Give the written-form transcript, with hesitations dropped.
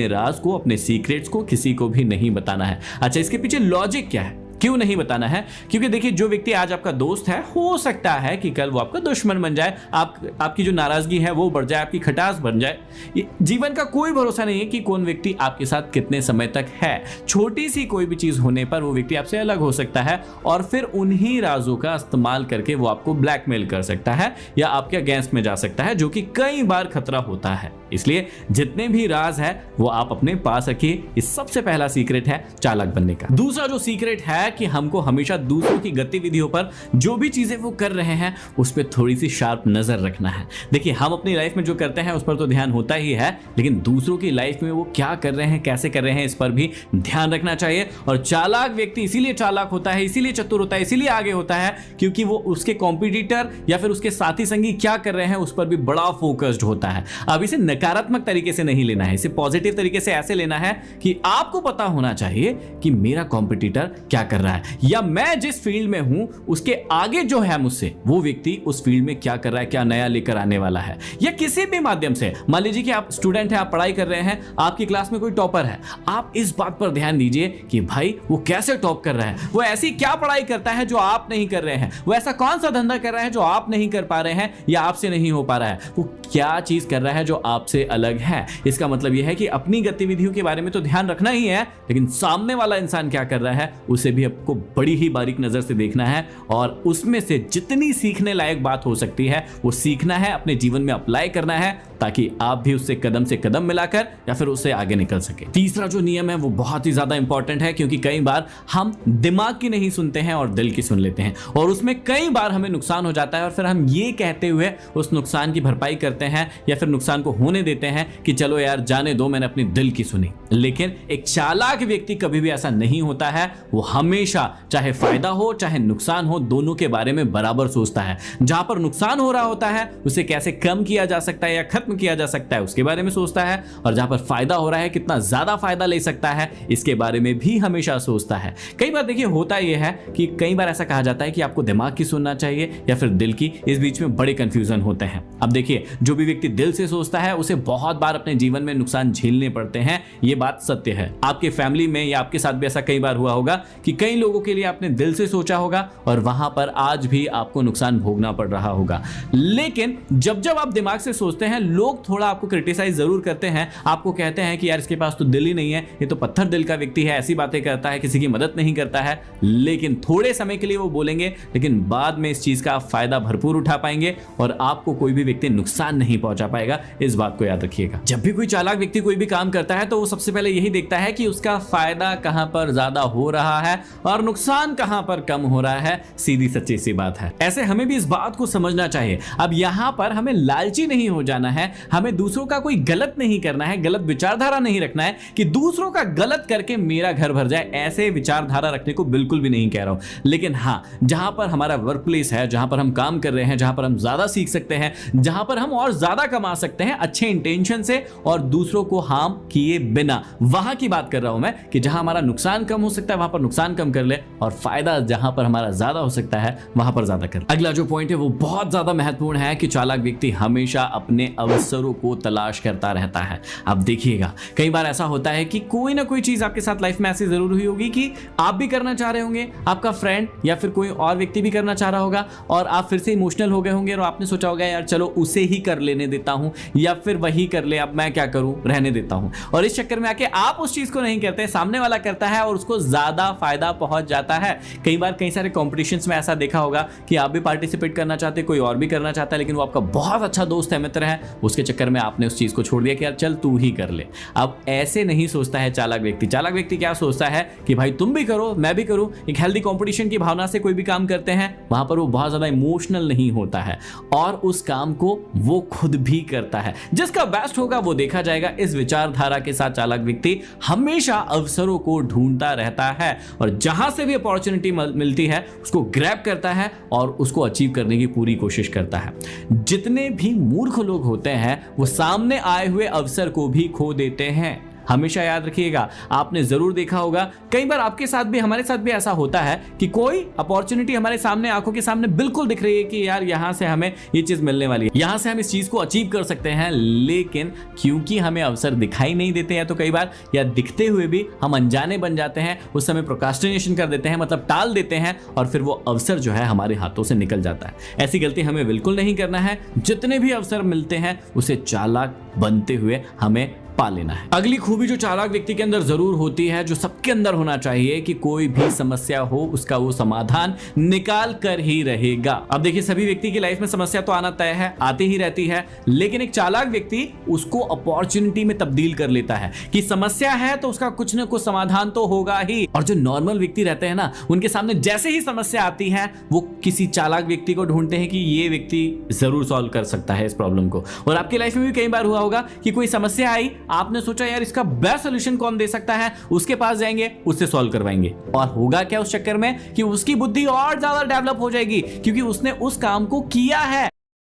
राज को, अपने सीक्रेट्स को किसी को भी नहीं बताना है। अच्छा, इसके पीछे लॉजिक क्या है, क्यों नहीं बताना है? क्योंकि देखिए, जो व्यक्ति आज आपका दोस्त है, हो सकता है कि कल वो आपका दुश्मन बन जाए, आपकी जो नाराजगी है वो बढ़ जाए, आपकी खटास बन जाए। जीवन का कोई भरोसा नहीं है कि कौन व्यक्ति आपके साथ कितने समय तक है। छोटी सी कोई भी चीज होने पर वो व्यक्ति आपसे अलग हो सकता है और फिर उन्हीं राजों का इस्तेमाल करके वो आपको ब्लैकमेल कर सकता है या आपके अगेंस्ट में जा सकता है, जो कि कई बार खतरा होता है। इसलिए जितने भी राज है वो आप अपने पास रखिए। इस सबसे पहला सीक्रेट है चालाक बनने का। दूसरा जो सीक्रेट है कि हमको हमेशा दूसरों की गतिविधियों पर, जो भी चीजें वो कर रहे हैं उस पर थोड़ी सी शार्प नजर रखना है। देखिए, हम अपनी लाइफ में जो करते हैं उस पर तो ध्यान होता ही है, लेकिन दूसरों की लाइफ में वो क्या कर रहे हैं, कैसे कर रहे हैं, इस पर भी ध्यान रखना चाहिए। और चालाक व्यक्ति इसीलिए चालाक होता है, इसीलिए चतुर होता है, इसीलिए आगे होता है क्योंकि वो उसके कॉम्पिटिटर या फिर उसके साथी संगी क्या कर रहे हैं उस पर भी बड़ा फोकस्ड होता है। अब इसे नकारात्मक तरीके से नहीं लेना है, इसे पॉजिटिव तरीके से ऐसे लेना है कि आपको पता होना चाहिए कि मेरा कॉम्पिटिटर क्या कर रहा है या मैं जिस फील्ड में हूं उसके आगे जो है मुझसे, वो व्यक्ति उस फील्ड में क्या कर रहा है, क्या नया लेकर आने वाला है। या किसी भी माध्यम से, मान लीजिए कि आप स्टूडेंट हैं, आप पढ़ाई कर रहे हैं, आपकी क्लास में कोई टॉपर है, आप इस बात पर ध्यान दीजिए कि भाई वो कैसे टॉप कर रहा है, वो ऐसी क्या पढ़ाई करता है जो आप नहीं कर रहे हैं, वो ऐसा कौन सा धंधा कर रहा है जो आप नहीं कर पा रहे हैं या आपसे नहीं हो पा रहा है, वो क्या चीज कर रहा है जो आपसे अलग है। इसका मतलब यह है कि अपनी गतिविधियों के बारे में तो ध्यान रखना ही है, लेकिन सामने वाला इंसान क्या कर रहा है उसे भी आपको बड़ी ही बारीक नजर से देखना है और उसमें से जितनी सीखने लायक बात हो सकती है वो सीखना है, अपने जीवन में अप्लाई करना है, ताकि आप भी उससे कदम से कदम मिलाकर या फिर उससे आगे निकल सके। तीसरा जो नियम है वो बहुत ही ज्यादा इंपॉर्टेंट है, क्योंकि कई बार हम दिमाग की नहीं सुनते हैं और दिल की सुन लेते हैं और उसमें कई बार हमें नुकसान हो जाता है और फिर हम ये कहते हुए उस नुकसान की भरपाई करते हैं या फिर नुकसान को होने देते हैं कि चलो यार जाने दो, मैंने अपनी दिल की सुनी। लेकिन एक चालाक व्यक्ति कभी भी ऐसा नहीं होता है, वो हमेशा चाहे फायदा हो चाहे नुकसान हो, दोनों के बारे में बराबर सोचता है। जहां पर नुकसान हो रहा होता है उसे कैसे कम किया जा सकता है या खत्म किया जा सकता है उसके बारे में सोचता है, और जहां पर फायदा हो रहा है कितना ज्यादा फायदा ले सकता है इसके बारे में भी हमेशा सोचता है। कई बार देखिए होता यह है कि कई बार ऐसा कहा जाता है कि आपको दिमाग की सुनना चाहिए या फिर दिल की, इस बीच में बड़े कंफ्यूजन होते हैं। अब देखिए, जो भी व्यक्ति दिल से सोचता है उसे बहुत बार अपने जीवन में नुकसान झेलने पड़ते हैं, ये बात सत्य है। आपके फैमिली में या आपके साथ भी ऐसा कई बार हुआ होगा कि कई लोगों के लिए आपने दिल से सोचा होगा और वहां पर आज भी आपको नुकसान भोगना पड़ रहा होगा। लेकिन जब जब आप दिमाग से सोचते हैं, लोग थोड़ा आपको क्रिटिसाइज जरूर करते हैं, आपको कहते हैं कि यार इसके पास तो दिल ही नहीं है, ये तो पत्थर दिल का व्यक्ति है, ऐसी बातें करता है, किसी की मदद नहीं करता है। लेकिन थोड़े समय के लिए वो बोलेंगे, लेकिन बाद में इस चीज का फायदा भरपूर उठा पाएंगे और आपको कोई भी व्यक्ति नुकसान नहीं पहुंचा पाएगा। इस बात को याद रखिएगा। जब भी कोई चालाक व्यक्ति कोई भी काम करता है तो वो सबसे पहले यही देखता है कि उसका फायदा कहां पर ज्यादा हो रहा है और नुकसान कहां पर कम हो रहा है। सीधी सच्ची सी बात है। ऐसे हमें भी इस बात को समझना चाहिए। अब यहां पर हमें लालची नहीं हो जाना है, हमें दूसरों का कोई गलत नहीं करना है, गलत विचारधारा नहीं रखना है कि दूसरों का गलत करके मेरा घर भर जाए, ऐसे विचारधारा रखने को बिल्कुल भी नहीं कह रहा हूं। लेकिन हाँ, जहां पर हमारा वर्क प्लेस है, जहां पर हम काम कर रहे हैं, जहां पर हम ज्यादा सीख सकते हैं, जहां पर हम और ज्यादा कमा सकते हैं अच्छे इंटेंशन से और दूसरों को हार्म किए बिना, वहां की बात कर रहा हूं मैं कि जहां हमारा नुकसान कम हो सकता है वहां पर नुकसान कम कर ले और फायदा जहां पर हमारा ज्यादा हो सकता है वहां पर ज्यादा कर। अगला जो पॉइंट है वो बहुत ज्यादा महत्वपूर्ण है कि चालाक व्यक्ति हमेशा अपने अवसरों को तलाश करता रहता है। अब देखिएगा, कई बार ऐसा होता है कि कोई ना कोई चीज आपके साथ लाइफ में ऐसी जरूर हुई होगी कि आप भी करना चाह रहे होंगे, आपका फ्रेंड या फिर कोई और व्यक्ति भी करना चाह रहा होगा और आप फिर से इमोशनल हो गए होंगे और आपने सोचा होगा यार चलो उसे ही कर लेने देता हूं या फिर वही कर ले, अब मैं क्या करूं, रहने देता हूं। और इस चक्कर में आके आप उस चीज को नहीं करते, सामने वाला करता है और उसको ज्यादा फायदा पहुंच जाता है। कई बार कई सारे कॉम्पिटिशन्स में ऐसा देखा होगा कि आप भी पार्टिसिपेट करना चाहते, कोई और भी करना चाहता है, लेकिन वो आपका बहुत अच्छा दोस्त है, मित्र है, उसके चक्कर में आपने उस चीज को छोड़ दिया कि यार चल तू ही कर ले। अब ऐसे नहीं सोचता है चालाक व्यक्ति। चालाक व्यक्ति क्या सोचता है कि भाई तुम भी करो, मैं भी करूं। एक हेल्दी कंपटीशन की भावना से कोई भी काम करते हैं, वहां पर वो बहुत ज्यादा इमोशनल नहीं होता है और उस काम को वो खुद भी करता है। जिसका बेस्ट होगा वो देखा जाएगा। इस विचारधारा के साथ चालाक व्यक्ति हमेशा अवसरों को ढूंढता रहता है और जहां से भी अपॉर्चुनिटी मिलती है उसको ग्रैब करता है और उसको अचीव करने की पूरी कोशिश करता है। जितने भी मूर्ख लोग होते हैं वो सामने आए हुए अवसर को भी खो देते हैं। हमेशा याद रखिएगा, आपने जरूर देखा होगा कई बार आपके साथ भी, हमारे साथ भी ऐसा होता है कि कोई अपॉर्चुनिटी हमारे सामने, आंखों के सामने बिल्कुल दिख रही है कि यार यहां से हमें ये चीज मिलने वाली है, यहां से हम इस चीज को अचीव कर सकते हैं, लेकिन क्योंकि हमें अवसर दिखाई नहीं देते हैं तो कई बार, या दिखते हुए भी हम अनजाने बन जाते हैं, उस समय प्रोक्रास्टिनेशन कर देते हैं, मतलब टाल देते हैं, और फिर वो अवसर जो है हमारे हाथों से निकल जाता है। ऐसी गलती हमें बिल्कुल नहीं करना है। जितने भी अवसर मिलते हैं उसे चालाक बनते हुए हमें पा लेना है। अगली खूबी जो चालाक व्यक्ति के अंदर जरूर होती है, जो सबके अंदर होना चाहिए, कि कोई भी समस्या हो उसका वो समाधान निकाल कर ही रहेगा। अब देखिए, सभी व्यक्ति की लाइफ में समस्या तो आना तय है, आती ही रहती है, लेकिन एक चालाक व्यक्ति उसको अपॉर्चुनिटी में तब्दील कर लेता है कि समस्या है तो उसका कुछ ना कुछ समाधान तो होगा ही। और जो नॉर्मल व्यक्ति रहते हैं ना, उनके सामने जैसे ही समस्या आती है वो किसी चालाक व्यक्ति को ढूंढते हैं कि ये व्यक्ति जरूर सॉल्व कर सकता है इस प्रॉब्लम को। और आपकी लाइफ में भी कई बार हुआ होगा कि कोई समस्या आई, आपने सोचा यार इसका बेस्ट सॉल्यूशन कौन दे सकता है, उसके पास जाएंगे, उससे सॉल्व करवाएंगे, और होगा क्या उस चक्कर में कि उसकी बुद्धि और ज्यादा डेवलप हो जाएगी क्योंकि उसने उस काम को किया है।